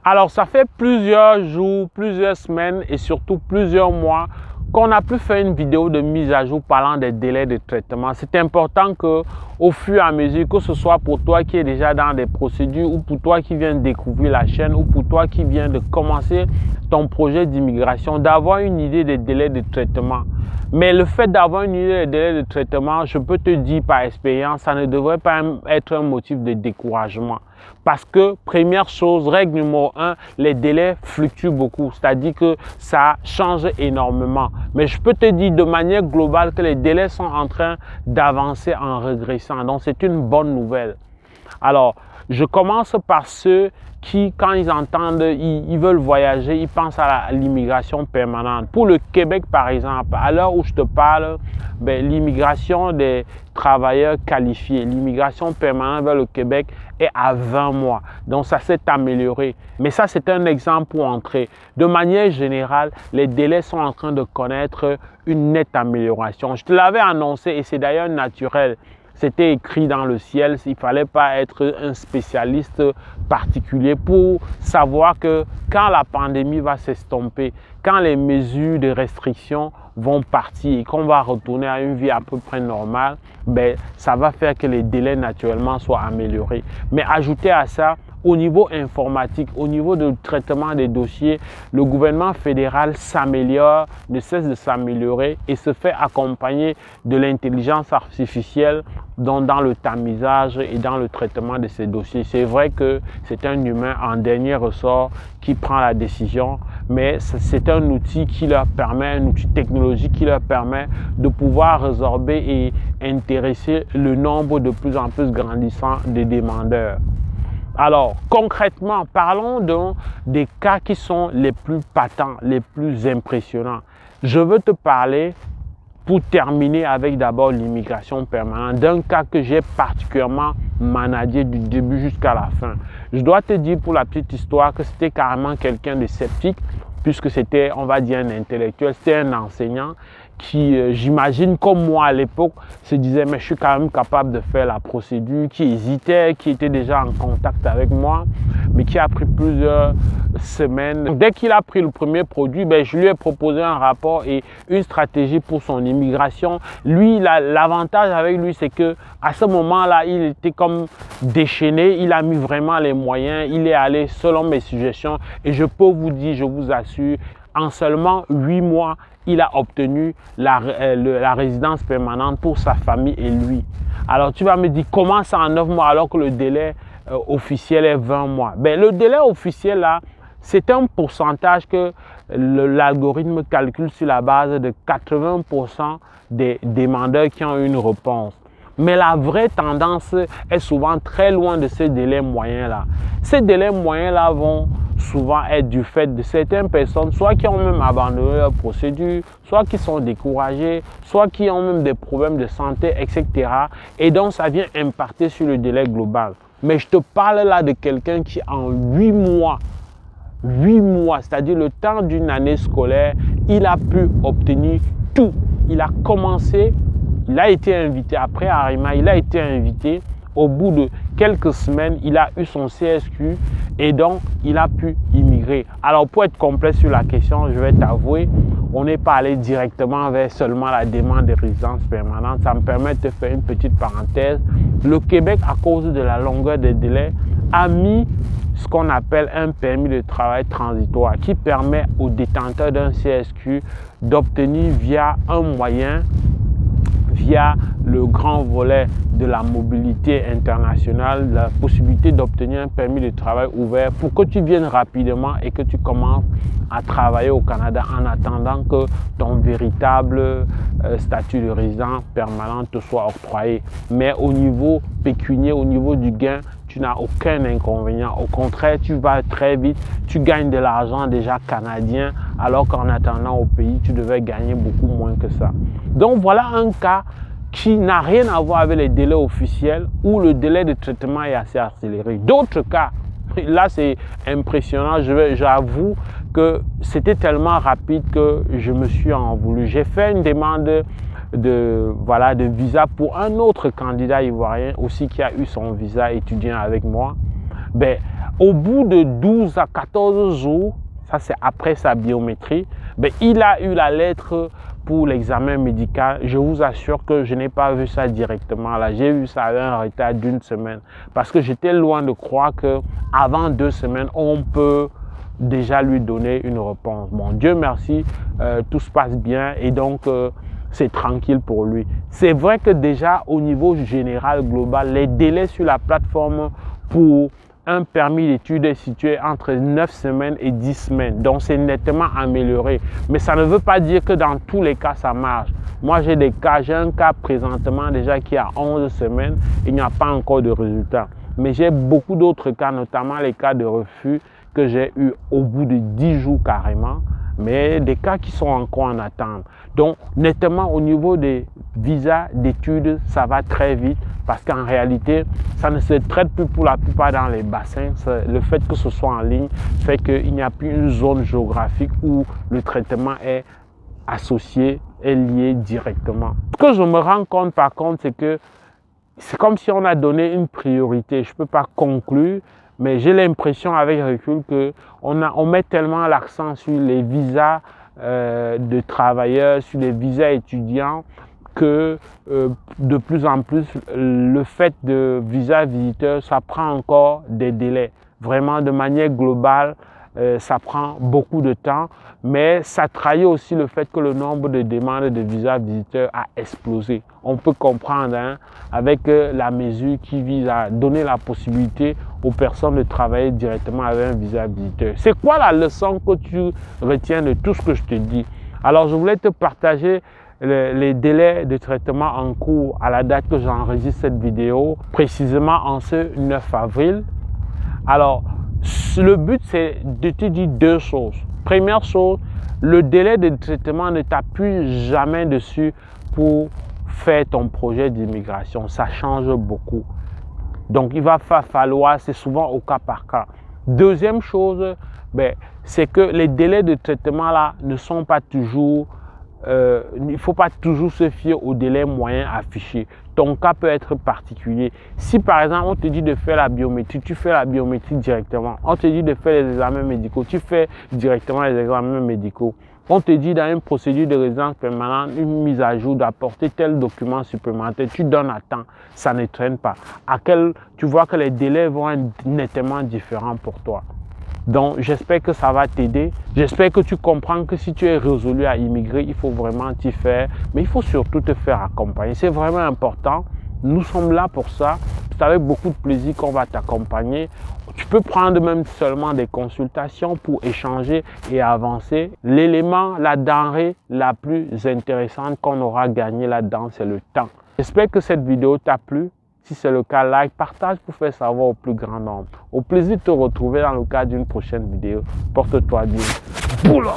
Alors, ça fait plusieurs jours, plusieurs semaines et surtout plusieurs mois qu'on a pu faire une vidéo de mise à jour parlant des délais de traitement. C'est important que, au fur et à mesure, que ce soit pour toi qui es déjà dans des procédures ou pour toi qui viens de découvrir la chaîne ou pour toi qui viens de commencer ton projet d'immigration, d'avoir une idée des délais de traitement. Mais le fait d'avoir une idée des délais de traitement, je peux te dire par expérience, ça ne devrait pas être un motif de découragement. Parce que, première chose, règle numéro 1, les délais fluctuent beaucoup, c'est-à-dire que ça change énormément. Mais je peux te dire de manière globale que les délais sont en train d'avancer en régressant. Donc, c'est une bonne nouvelle. Alors, je commence par ceux qui, quand ils entendent, ils veulent voyager, ils pensent à l'immigration permanente. Pour le Québec, par exemple, à l'heure où je te parle, l'immigration des travailleurs qualifiés, l'immigration permanente vers le Québec est à 20 mois. Donc, ça s'est amélioré. Mais ça, c'est un exemple pour entrer. De manière générale, les délais sont en train de connaître une nette amélioration. Je te l'avais annoncé et c'est d'ailleurs naturel. C'était écrit dans le ciel, il ne fallait pas être un spécialiste particulier pour savoir que quand la pandémie va s'estomper, quand les mesures de restriction vont partir et qu'on va retourner à une vie à peu près normale, ça va faire que les délais naturellement soient améliorés. Mais ajouter à ça, au niveau informatique, au niveau du traitement des dossiers, le gouvernement fédéral s'améliore, ne cesse de s'améliorer et se fait accompagner de l'intelligence artificielle dans le tamisage et dans le traitement de ces dossiers. C'est vrai que c'est un humain en dernier ressort qui prend la décision, mais c'est un outil qui leur permet, un outil technologique qui leur permet de pouvoir résorber et intéresser le nombre de plus en plus grandissant de demandeurs. Alors, concrètement, parlons des cas qui sont les plus patents, les plus impressionnants. Je veux te parler, pour terminer avec d'abord l'immigration permanente, d'un cas que j'ai particulièrement managé du début jusqu'à la fin. Je dois te dire pour la petite histoire que c'était carrément quelqu'un de sceptique, puisque c'était, on va dire, un intellectuel, c'était un enseignant qui, j'imagine, comme moi à l'époque, se disait mais je suis quand même capable de faire la procédure, qui hésitait, qui était déjà en contact avec moi, mais qui a pris plusieurs semaines. Dès qu'il a pris le premier produit, je lui ai proposé un rapport et une stratégie pour son immigration. Lui, l'avantage avec lui, c'est que à ce moment-là, il était comme déchaîné, il a mis vraiment les moyens, il est allé selon mes suggestions et je peux vous dire, je vous assure, en seulement 8 mois, il a obtenu la résidence permanente pour sa famille et lui. Alors tu vas me dire, comment ça en 9 mois alors que le délai officiel est 20 mois? Le délai officiel là, c'est un pourcentage que l'algorithme calcule sur la base de 80% des demandeurs qui ont une réponse. Mais la vraie tendance est souvent très loin de ces délais moyens-là. Ces délais moyens-là vont souvent être du fait de certaines personnes, soit qui ont même abandonné leur procédure, soit qui sont découragées, soit qui ont même des problèmes de santé, etc. Et donc, ça vient impacter sur le délai global. Mais je te parle là de quelqu'un qui en 8 mois, c'est-à-dire le temps d'une année scolaire, il a pu obtenir tout. Il a commencé, il a été invité, après Arima, il a été invité. Au bout de quelques semaines, il a eu son CSQ et donc il a pu immigrer. Alors pour être complet sur la question, je vais t'avouer, on n'est pas allé directement vers seulement la demande de résidence permanente. Ça me permet de faire une petite parenthèse. Le Québec, à cause de la longueur des délais, a mis ce qu'on appelle un permis de travail transitoire qui permet aux détenteurs d'un CSQ d'obtenir via un moyen, via le grand volet de la mobilité internationale, la possibilité d'obtenir un permis de travail ouvert pour que tu viennes rapidement et que tu commences à travailler au Canada en attendant que ton véritable statut de résident permanent te soit octroyé. Mais au niveau pécunier, au niveau du gain, tu n'as aucun inconvénient. Au contraire, tu vas très vite, tu gagnes de l'argent déjà canadien, alors qu'en attendant au pays, tu devais gagner beaucoup moins que ça. Donc voilà un cas qui n'a rien à voir avec les délais officiels où le délai de traitement est assez accéléré. D'autres cas, là c'est impressionnant, j'avoue que c'était tellement rapide que je me suis en voulu. J'ai fait une demande de visa pour un autre candidat ivoirien aussi qui a eu son visa étudiant avec moi. au bout de 12 à 14 jours, ça c'est après sa biométrie, il a eu la lettre pour l'examen médical. Je vous assure que je n'ai pas vu ça directement là. J'ai vu ça à un retard d'une semaine parce que j'étais loin de croire qu'avant 2 semaines, on peut déjà lui donner une réponse. Bon, Dieu merci, tout se passe bien et donc c'est tranquille pour lui. C'est vrai que déjà au niveau général, global, les délais sur la plateforme pour un permis d'études est situé entre 9 semaines et 10 semaines. Donc, c'est nettement amélioré. Mais ça ne veut pas dire que dans tous les cas, ça marche. Moi, j'ai un cas présentement déjà qui a 11 semaines. Il n'y a pas encore de résultat. Mais j'ai beaucoup d'autres cas, notamment les cas de refus que j'ai eu au bout de 10 jours carrément. Mais des cas qui sont encore en attente. Donc, nettement, au niveau des visas d'études, ça va très vite parce qu'en réalité, ça ne se traite plus pour la plupart dans les bassins. Le fait que ce soit en ligne fait qu'il n'y a plus une zone géographique où le traitement est associé, est lié directement. Ce que je me rends compte par contre, c'est que c'est comme si on a donné une priorité. Je ne peux pas conclure, mais j'ai l'impression avec recul qu'on met tellement l'accent sur les visas de travailleurs, sur les visas étudiants, que de plus en plus, le fait de visa visiteur, ça prend encore des délais. Vraiment, de manière globale, ça prend beaucoup de temps, mais ça trahit aussi le fait que le nombre de demandes de visa visiteur a explosé. On peut comprendre avec la mesure qui vise à donner la possibilité aux personnes de travailler directement avec un visa visiteur. C'est quoi la leçon que tu retiens de tout ce que je te dis? Alors, je voulais te partager les délais de traitement en cours à la date que j'enregistre cette vidéo, précisément en ce 9 avril. Alors, le but, c'est de te dire 2 choses. Première chose, le délai de traitement ne t'appuie jamais dessus pour faire ton projet d'immigration. Ça change beaucoup. Donc, il va falloir, c'est souvent au cas par cas. Deuxième chose, c'est que les délais de traitement là ne sont pas toujours il ne faut pas toujours se fier au délai moyen affiché. Ton cas peut être particulier. Si par exemple on te dit de faire la biométrie, tu fais la biométrie directement. On te dit de faire les examens médicaux, tu fais directement les examens médicaux. On te dit dans une procédure de résidence permanente, une mise à jour, d'apporter tel document supplémentaire, tu donnes à temps, ça ne traîne pas. Tu vois que les délais vont être nettement différents pour toi. Donc, j'espère que ça va t'aider. J'espère que tu comprends que si tu es résolu à immigrer, il faut vraiment t'y faire. Mais il faut surtout te faire accompagner. C'est vraiment important. Nous sommes là pour ça. C'est avec beaucoup de plaisir qu'on va t'accompagner. Tu peux prendre même seulement des consultations pour échanger et avancer. L'élément, la denrée la plus intéressante qu'on aura gagné là-dedans, c'est le temps. J'espère que cette vidéo t'a plu. Si c'est le cas, like, partage pour faire savoir au plus grand nombre. Au plaisir de te retrouver dans le cadre d'une prochaine vidéo. Porte-toi bien. Boulot!